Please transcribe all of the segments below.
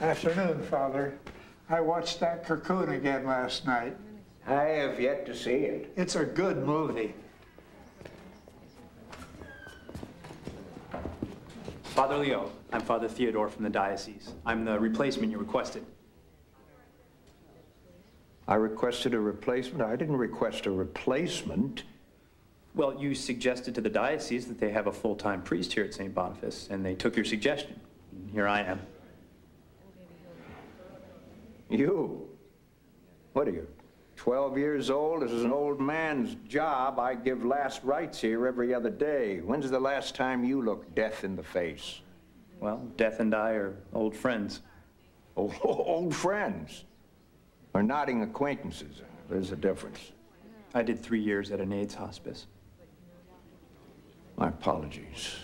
Afternoon, Father. I watched that Cocoon again last night. I have yet to see it. It's a good movie. Father Leo, I'm Father Theodore from the diocese. I'm the replacement you requested. I requested a replacement? I didn't request a replacement. Well, you suggested to the diocese that they have a full-time priest here at St. Boniface, and they took your suggestion. And here I am. You? What are you, 12 years old? This is an old man's job. I give last rites here every other day. When's the last time you looked death in the face? Well, Death and I are old friends. Oh, old friends? Or nodding acquaintances. There's a difference. I did 3 years at an AIDS hospice. My apologies.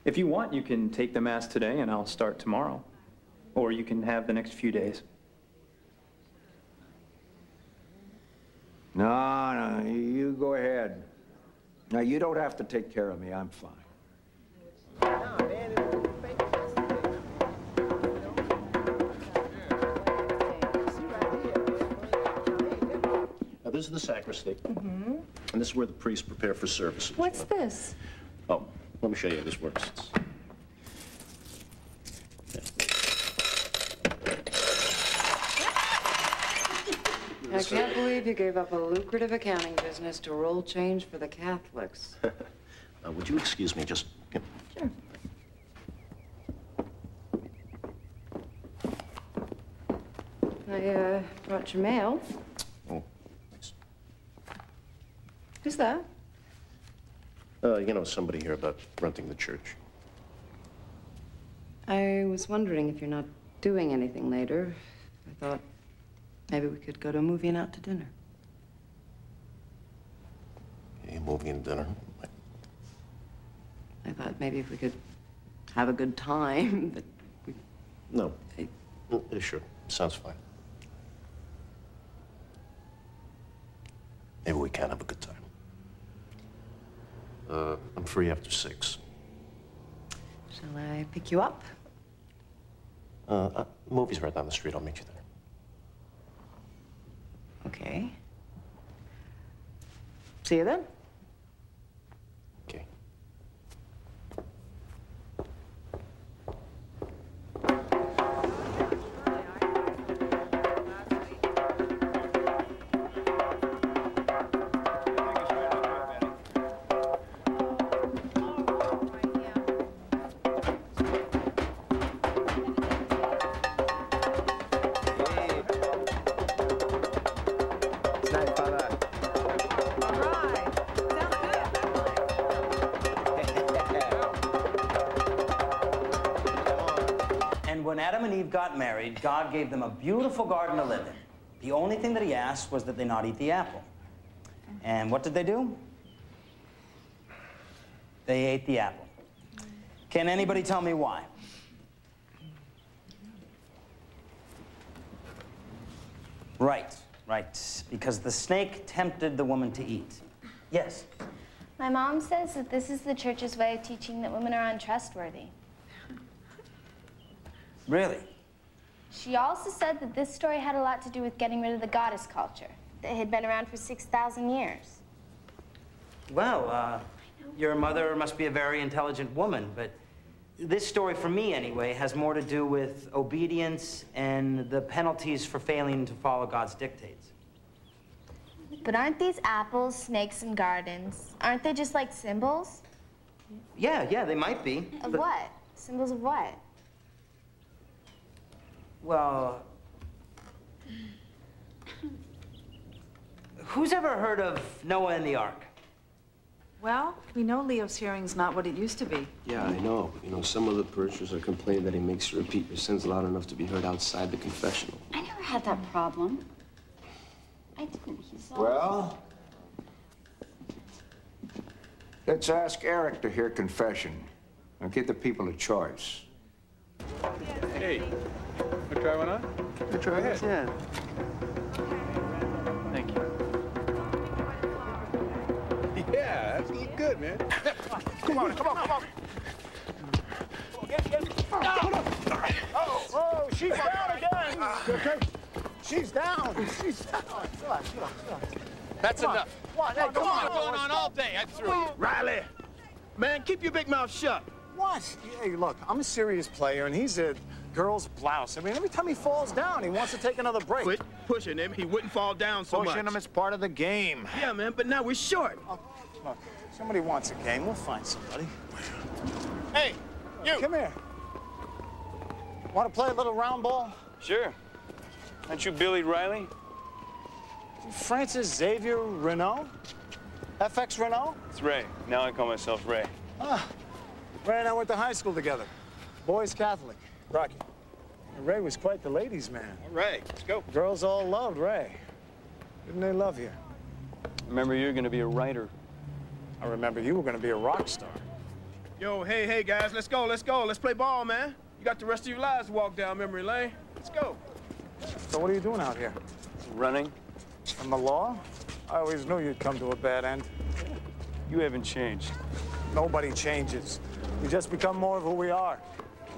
If you want, you can take the Mass today and I'll start tomorrow. Or you can have the next few days. No, you go ahead. Now, you don't have to take care of me. I'm fine. Now, this is the sacristy. Mm-hmm. And this is where the priests prepare for services. What's this? Oh, let me show you how this works. I can't believe you gave up a lucrative accounting business to roll change for the Catholics. Would you excuse me just... Sure. I brought your mail. Oh, thanks. Who's that? You know, somebody here about renting the church. I was wondering if you're not doing anything later. I thought maybe we could go to a movie and out to dinner. A movie and dinner? I thought maybe if we could have a good time, but we... No. Sure. Sounds fine. Maybe we can have a good time. I'm free after 6. Shall I pick you up? Movie's right down the street. I'll meet you there. Okay. See you then. Okay. When Adam and Eve got married, God gave them a beautiful garden to live in. The only thing that he asked was that they not eat the apple. And what did they do? They ate the apple. Can anybody tell me why? Right. Because the snake tempted the woman to eat. Yes? My mom says that this is the church's way of teaching that women are untrustworthy. Really? She also said that this story had a lot to do with getting rid of the goddess culture that had been around for 6,000 years. Well, your mother must be a very intelligent woman, but this story, for me anyway, has more to do with obedience and the penalties for failing to follow God's dictates. But aren't these apples, snakes, and gardens, aren't they just like symbols? Yeah, they might be. Of what? Symbols of what? Well, who's ever heard of Noah and the Ark? Well, we know Leo's hearing's not what it used to be. Yeah, I know. But, you know, some of the parishioners are complaining that he makes you repeat your sins loud enough to be heard outside the confessional. I never had that problem. I didn't. He's all... Well, let's ask Eric to hear confession and give the people a choice. Hey, want to try one on? Try ahead. Yeah. Thank you. Yeah, that's looking good, man. Come on. Get. Oh, She's down again. Okay. She's down. She's down. That's enough. What? Hey, come on. Going on all day. I'm through. Riley, man, keep your big mouth shut. What? Hey, look, I'm a serious player, and he's a girl's blouse. I mean, every time he falls down, he wants to take another break. Quit pushing him. He wouldn't fall down so much. Pushing him is part of the game. Yeah, man, but now we're short. Oh, look, somebody wants a game. We'll find somebody. Hey, you. Come here. Want to play a little round ball? Sure. Aren't you Billy Riley? Francis Xavier Renault? FX Renault? It's Ray. Now I call myself Ray. Ah, Ray and I went to high school together. Boys Catholic. Rocky. And Ray was quite the ladies' man. All right, let's go. Girls all loved Ray. Didn't they love you? Remember, you're going to be a writer. I remember you were going to be a rock star. Yo, hey, guys, let's go. Let's play ball, man. You got the rest of your lives to walk down memory lane. Let's go. So what are you doing out here? Running. From the law? I always knew you'd come to a bad end. You haven't changed. Nobody changes. We just become more of who we are.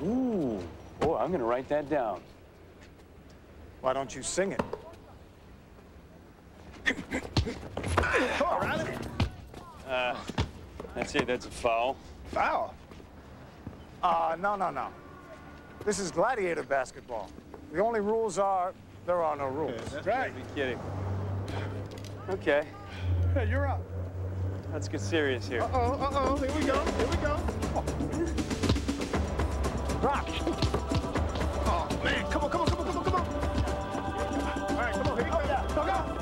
Ooh. Oh, I'm going to write that down. Why don't you sing it? Come on, Riley. That's it. That's a foul. Foul? No. This is gladiator basketball. The only rules are there are no rules. That's right. Be kidding. Okay. Hey, you're up. Let's get serious here. Uh-oh. Here we go. Rock. Oh, man. Come on. All right, come on. Here you go. Go.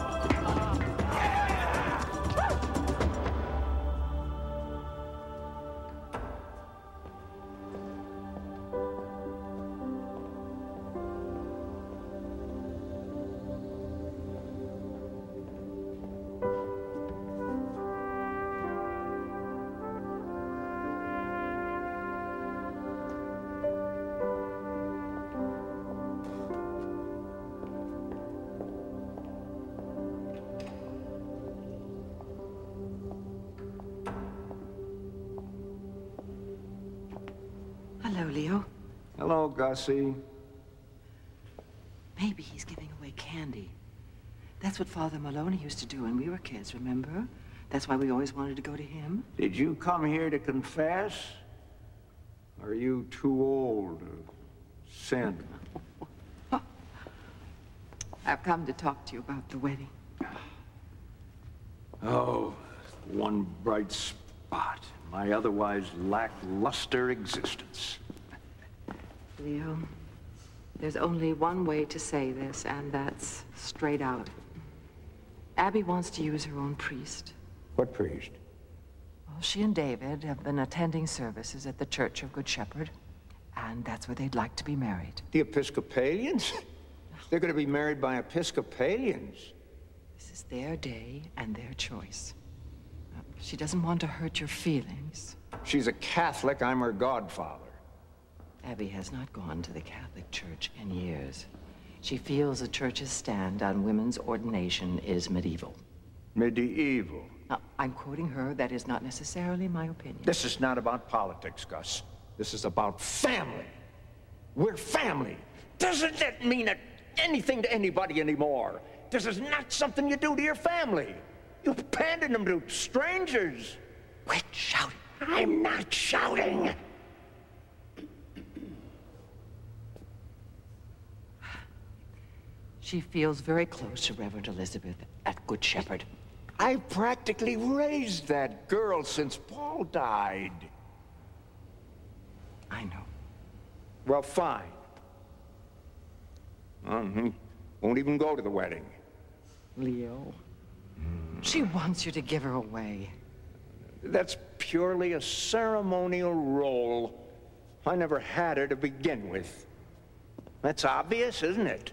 Hello, Leo. Hello, Gussie. Maybe he's giving away candy. That's what Father Maloney used to do when we were kids, remember? That's why we always wanted to go to him. Did you come here to confess? Are you too old to sin? I've come to talk to you about the wedding. Oh, one bright spot in my otherwise lackluster existence. Leo, there's only one way to say this, and that's straight out. Abby wants to use her own priest. What priest? Well, she and David have been attending services at the Church of Good Shepherd, and that's where they'd like to be married. The Episcopalians? They're going to be married by Episcopalians. This is their day and their choice. She doesn't want to hurt your feelings. She's a Catholic. I'm her godfather. Abby has not gone to the Catholic Church in years. She feels the Church's stand on women's ordination is medieval. Medieval? Now, I'm quoting her. That is not necessarily my opinion. This is not about politics, Gus. This is about family. We're family. Doesn't that mean anything to anybody anymore? This is not something you do to your family. You abandon them to strangers. Quit shouting. I'm not shouting. She feels very close to Reverend Elizabeth at Good Shepherd. I've practically raised that girl since Paul died. I know. Well, fine. He won't even go to the wedding. Leo, she wants you to give her away. That's purely a ceremonial role. I never had her to begin with. That's obvious, isn't it?